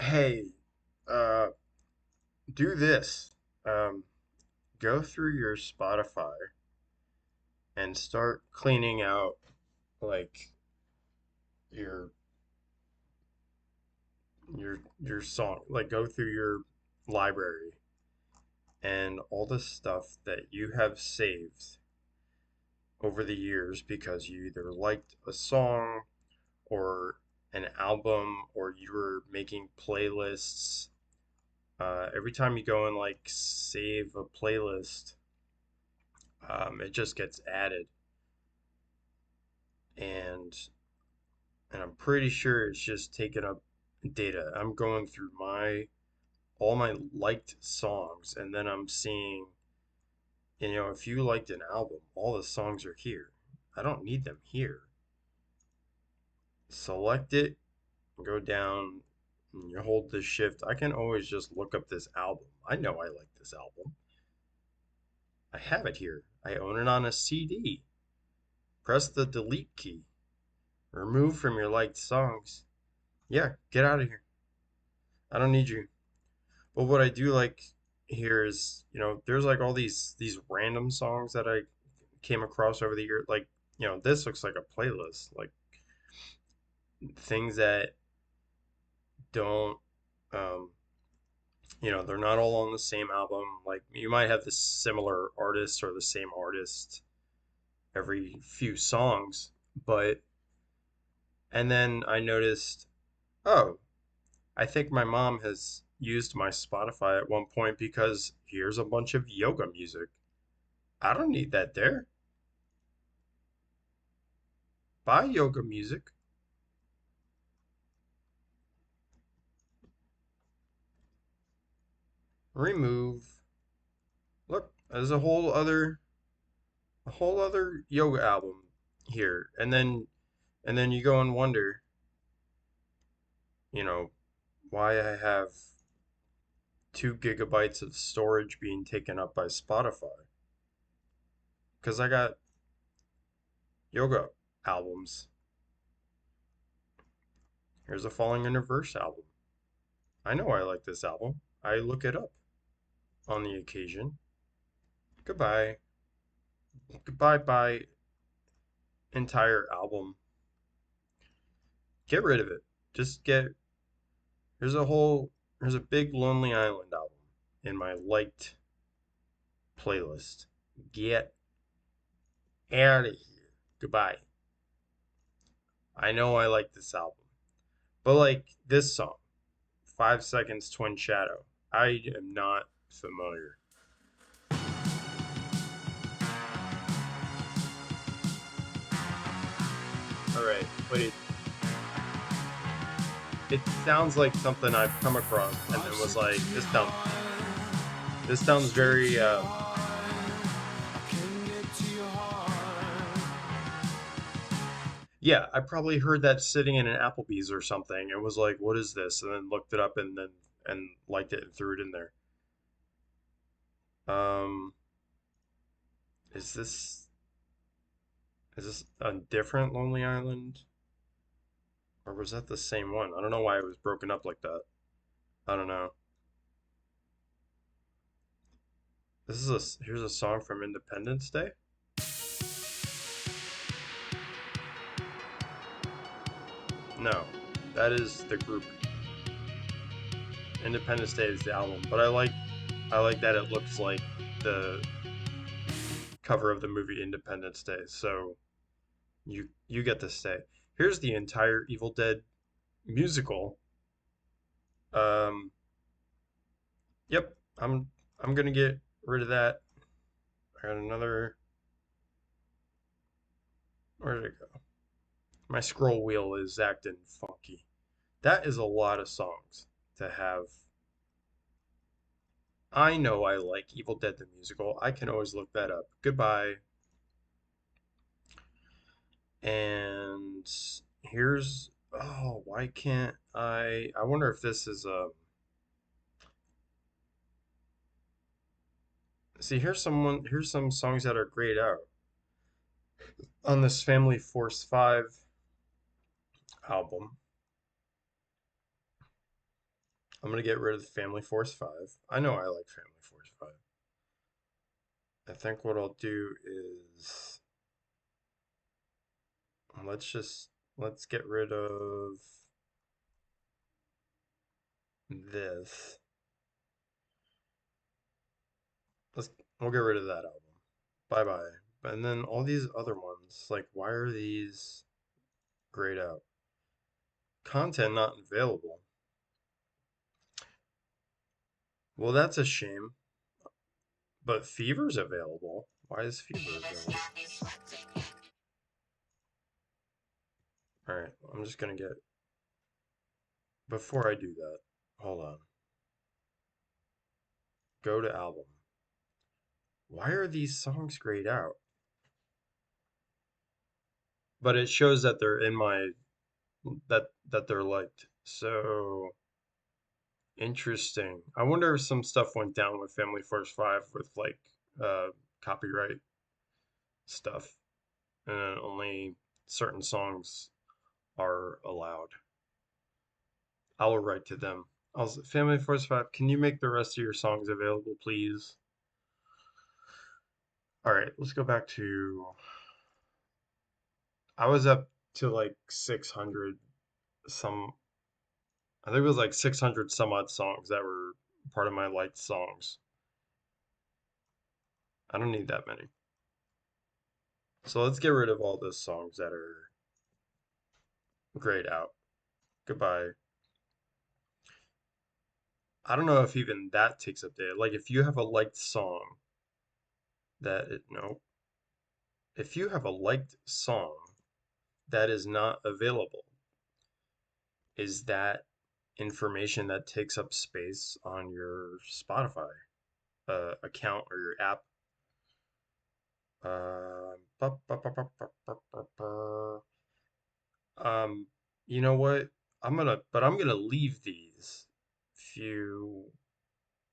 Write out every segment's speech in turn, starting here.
Hey, uh, do this. Um, Go through your Spotify and start cleaning out like your your song. Like go through your library and all the stuff that you have saved over the years because you either liked a song or an album or you were making playlists. Every time you go and like save a playlist, it just gets added and I'm pretty sure it's just taking up data. I'm going through my all my liked songs and then I'm seeing, if you liked an album, all the songs are here. I don't need them here. Select it, go down, and you hold the shift. I can always just look up this album. I know I like this album. I have it here. I own it on a CD. Press the delete key. Remove from your liked songs. Yeah, get out of here. I don't need you. But what I do like here is, there's like all these random songs that I came across over the year. Like, this looks like a playlist. Like things that don't, um, they're not all on the same album. Like you might have the similar artist or the same artist every few songs, but and then I noticed, oh, I think my mom has used my Spotify at one point because here's a bunch of yoga music. I don't need that there. Buy yoga music. Remove. Look, there's a whole other yoga album here. And then you go and wonder, you know, why I have 2 gigabytes of storage being taken up by Spotify. Because I got yoga albums. Here's a Falling in Reverse album. I know I like this album. I look it up on the occasion. Goodbye. Goodbye bye entire album. Get rid of it. Just get There's a whole there's a big Lonely Island album in my liked playlist. Get out of here. Goodbye. I know I like this album. But like this song, 5 Seconds Twin Shadow. I am not familiar. Alright, wait. It sounds like something I've come across and it was like this sounds very yeah, I probably heard that sitting in an Applebee's or something and was like, what is this? And then looked it up and liked it and threw it in there. Um, is this a different Lonely Island? Or was that the same one? I don't know why it was broken up like that. I don't know. Here's a song from Independence Day. No, that is the group. Independence Day is the album, but I like that it looks like the cover of the movie Independence Day. So you get to stay. Here's the entire Evil Dead musical. Um, yep, I'm gonna get rid of that. I got another. Where did it go? My scroll wheel is acting funky. That is a lot of songs to have. I know I like Evil Dead the musical. I can always look that up. Goodbye. And here's why can't I wonder if this is a see here's some songs that are grayed out on this Family Force 5 album. I'm gonna get rid of Family Force 5. I know I like Family Force 5. I think what I'll do is let's just let's get rid of this. Let's we'll get rid of that album. Bye bye. And then all these other ones, like why are these grayed out? Content not available. Well, that's a shame. But Fever's available. Why is Fever available? All right, I'm just gonna get. Before I do that, hold on. Go to album. Why are these songs grayed out? But it shows that they're in my that they're liked. So interesting. I wonder if some stuff went down with Family Force 5 with like uh copyright stuff and only certain songs are allowed. I'll write to them. Family Force 5, can you make the rest of your songs available, please? All right, let's go back to. I was up to like 600 some. I think it was like 600 some odd songs that were part of my liked songs. I don't need that many. So let's get rid of all those songs that are grayed out. Goodbye. I don't know if even that takes up data. Like if you have a liked song no. If you have a liked song that is not available, is that information that takes up space on your Spotify account or your app? Ba- ba- ba- ba- ba- ba- ba- ba. Um, you know what? I'm gonna leave these few.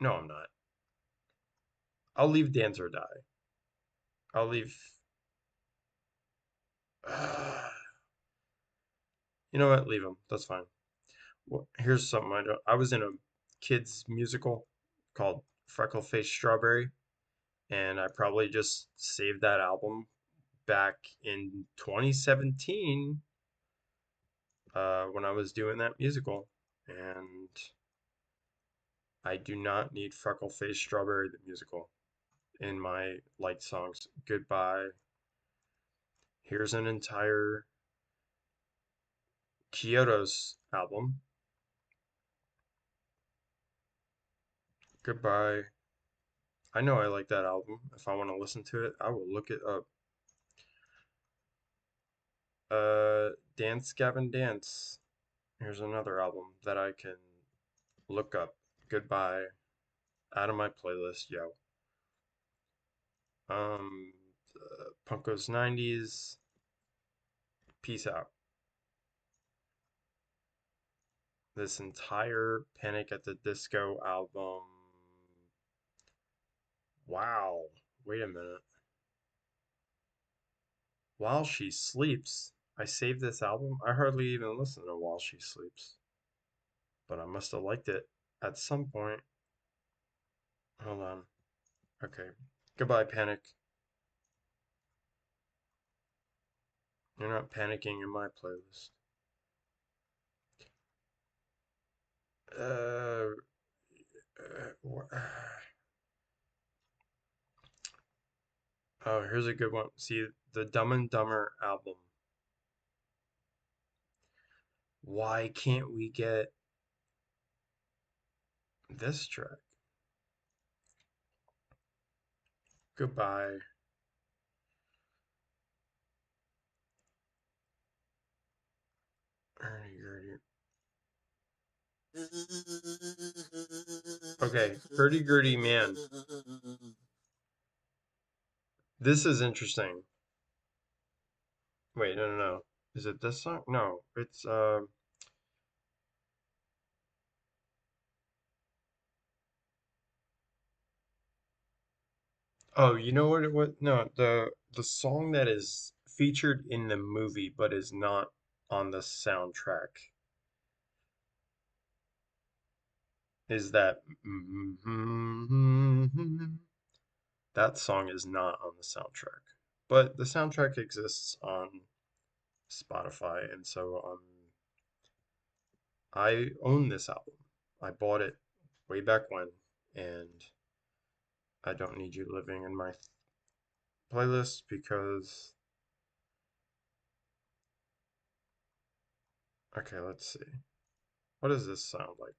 No, I'm not. I'll leave Dance or Die. I'll leave. You know what? Leave them. That's fine. Well, here's something I don't. I was in a kids musical called Freckle Face Strawberry, and I probably just saved that album back in 2017 when I was doing that musical, and I do not need Freckle Face Strawberry the musical in my light songs. Goodbye. Here's an entire Kyoto's album. Goodbye. I know I like that album. If I want to listen to it, I will look it up. Uh, Dance Gavin Dance. Here's another album that I can look up. Goodbye. Out of my playlist, yo. Um, Punko's 90s. Peace out. This entire Panic at the Disco album. Wow. Wait a minute. While She Sleeps. I saved this album. I hardly even listen to While She Sleeps, but I must have liked it at some point. Hold on. Okay. Goodbye, Panic. You're not panicking in my playlist. Uh, oh, here's a good one. See, the Dumb and Dumber album. Why can't we get this track? Goodbye. Okay, Hurdy Gurdy Man. This is interesting. Wait, no, no, no. Is it this song? No, it's oh, you know what it was? No, the song that is featured in the movie but is not on the soundtrack. is that that song is not on the soundtrack. But the soundtrack exists on Spotify, and so I own this album. I bought it way back when, and I don't need you living in my playlist because okay, let's see. What does this sound like?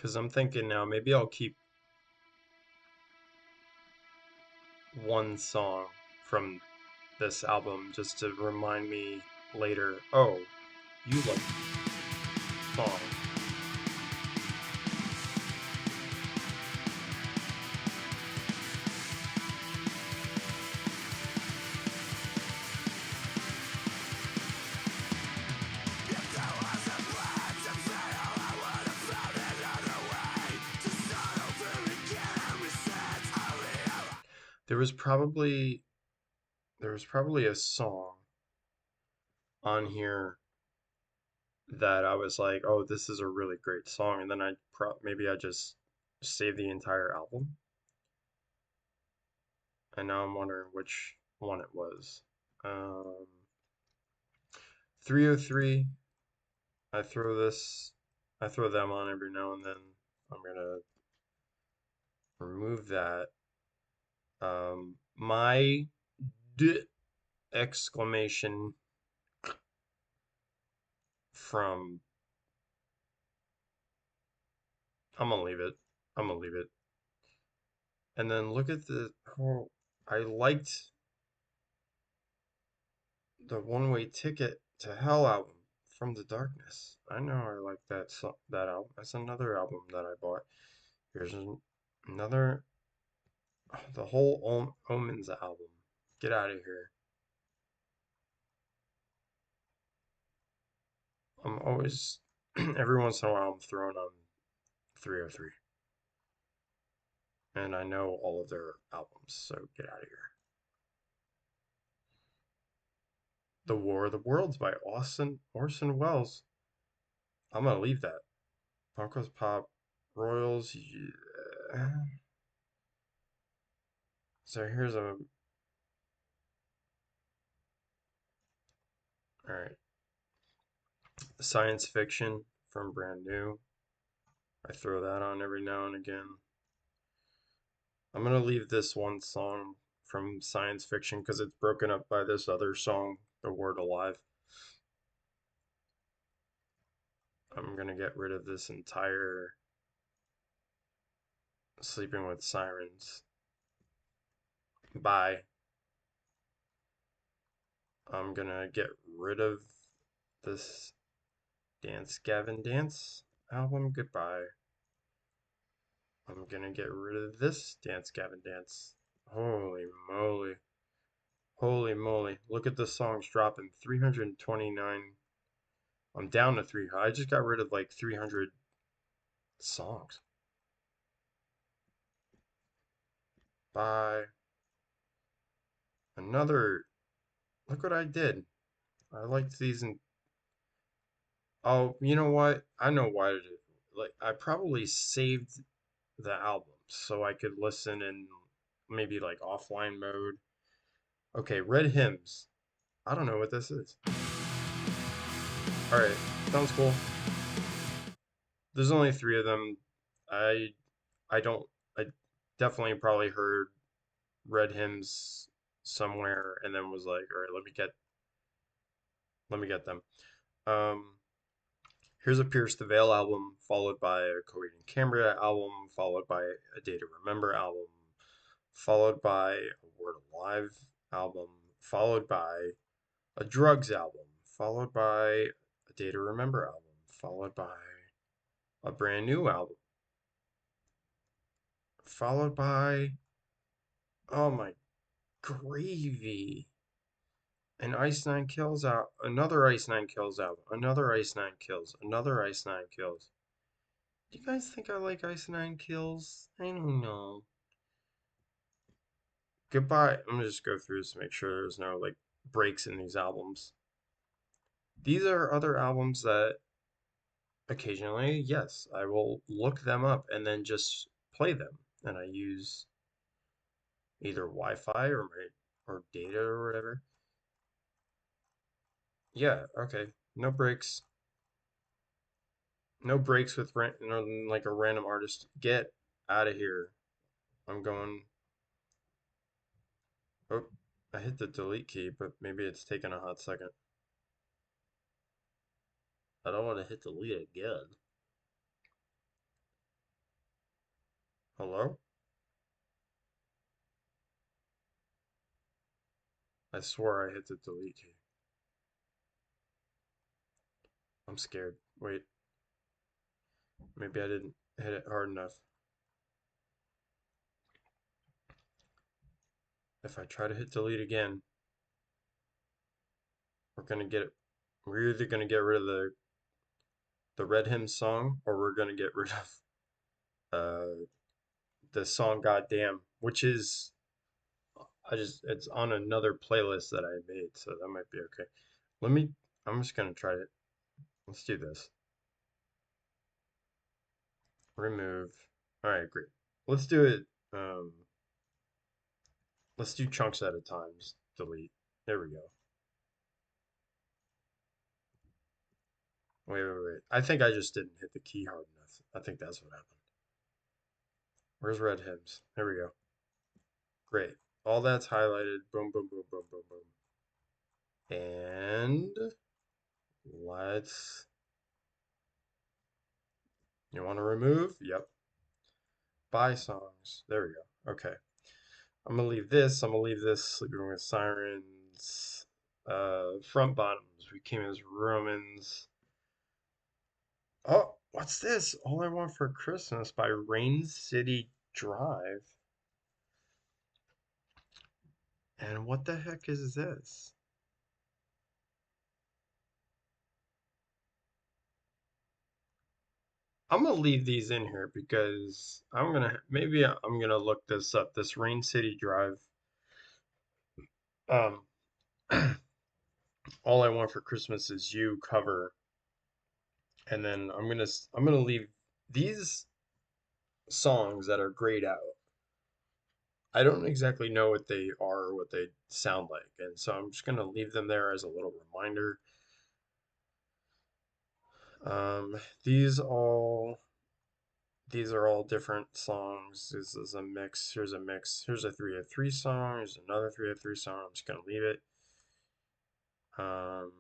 Because I'm thinking now maybe I'll keep one song from this album just to remind me later, oh, you like this song. There was probably there was probably a song on here that I was like, oh, this is a really great song, and then maybe I just saved the entire album, and now I'm wondering which one it was. Um, 303. I throw this, I throw them on every now and then. I'm gonna remove that. My d exclamation from. I'm gonna leave it. I'm gonna leave it. And then look at the. Oh, I liked the One-Way Ticket to Hell album from the Darkness. I know I like that album. That's another album that I bought. Here's another. Oh, the whole Omens album. Get out of here. I'm always every once in a while I'm throwing on 303, and I know all of their albums, so get out of here. The War of the Worlds by Orson Welles. I'm gonna leave that. Broncos Pop Royals. Yeah. So here's a. All right. Science fiction from Brand New. I throw that on every now and again. I'm gonna leave this one song from science fiction because it's broken up by this other song, The Word Alive. I'm gonna get rid of this entire Sleeping with Sirens. Bye. I'm gonna get rid of this Dance Gavin Dance album. Goodbye. I'm gonna get rid of this Dance Gavin Dance. Holy moly. Holy moly. Look at the songs dropping 329. I'm down to 300. I just got rid of like 300 songs. Bye. Another. Look what I did. I liked these and oh, you know what? I know why I did. Like I probably saved the album so I could listen in maybe like offline mode. Okay, Red Hymns. I don't know what this is. All right, sounds cool. There's only three of them. I I don't I definitely probably heard Red Hymns somewhere and then was like, all right, let me get them. Um, here's a Pierce the Veil album, followed by a Coheed and Cambria album, followed by a Day to Remember album, followed by a Word Alive album, followed by a Drugs album, followed by a Day to Remember album, followed by a brand new album, followed by oh my gravy, an Ice Nine Kills out, another Ice Nine Kills album, another Ice Nine Kills, another Ice Nine Kills. Do you guys think I like Ice Nine Kills? I don't know. Goodbye. I'm gonna just go through this to make sure there's no like breaks in these albums. These are other albums that occasionally, yes, I will look them up and then just play them. And I use either Wi-Fi or data or whatever. Yeah, okay. No breaks. No breaks with like a random artist. Get out of here. I'm going. Oh, I hit the delete key, but maybe it's taking a hot second. I don't want to hit delete again. Hello? I swore I hit the delete key. I'm scared. Wait, maybe I didn't hit it hard enough. If I try to hit delete again, we're gonna get it. We're either gonna get rid of the Red Hymn song, or we're gonna get rid of the song "Goddamn," which is it's on another playlist that I made, so that might be okay. Let me. I'm just gonna try it. Let's do this. Remove. All right, great. Let's do it. Um, let's do chunks at a time. Just delete. There we go. Wait. I think I just didn't hit the key hard enough. I think that's what happened. Where's Red Hymns? There we go. Great. All that's highlighted. Boom, boom, boom, boom, boom, boom. And let's. You want to remove? Yep. Buy songs. There we go. Okay. I'm gonna leave this. I'm gonna leave this. Sleeping with Sirens. Front bottoms. We came as Romans. Oh, what's this? All I Want for Christmas by Rain City Drive. And what the heck is this? I'm gonna leave these in here because I'm gonna look this up. This Rain City Drive. Um, All I Want for Christmas Is You cover, and then I'm gonna leave these songs that are grayed out. I don't exactly know what they are or what they sound like, and so I'm just gonna leave them there as a little reminder. Um, these all these are all different songs. This is a mix. Here's a mix. Here's a 3-3 song. Here's another 3-3 song. I'm just gonna leave it. Um,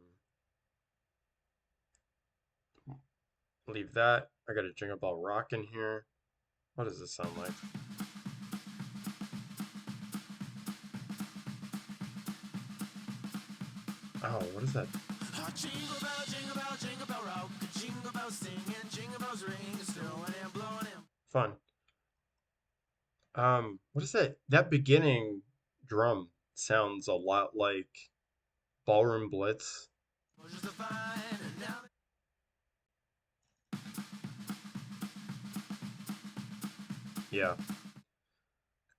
leave that. I got a Jingle Bell Rock in here. What does this sound like? Oh, what is that? Jingle bell rock, jingle bells sing and jingle bells ring, snowing and blowing in. Fun. What is that? That beginning drum sounds a lot like Ballroom Blitz. Yeah,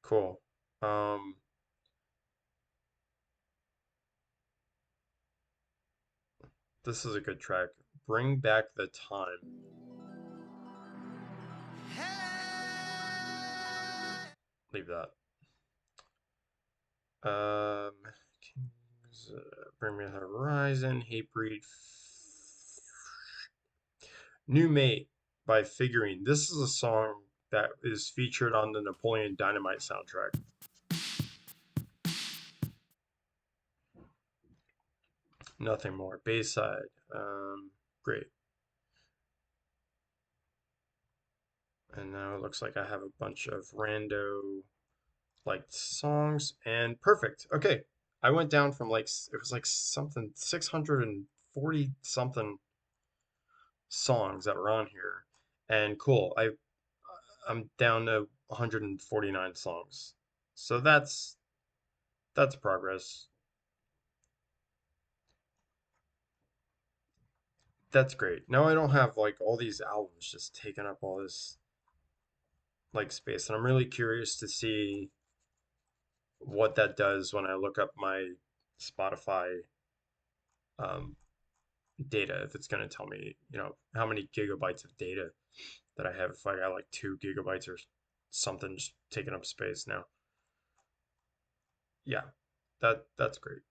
cool. Um, this is a good track. Bring Back the Time. Leave that. Kings, Bring Me the Horizon, Hatebreed, New Mate by Figurine. This is a song that is featured on the Napoleon Dynamite soundtrack. Nothing more. Bayside. Great. And now it looks like I have a bunch of rando liked songs and perfect. Okay. I went down from like it was like something 640 something songs that were on here. And cool. I'm down to 149 songs. So that's progress. That's great. Now I don't have like all these albums just taking up all this like space, and I'm really curious to see what that does when I look up my Spotify um, data. If it's going to tell me, how many gigabytes of data that I have. If I got like 2 gigabytes or something just taking up space now. Yeah, that's great.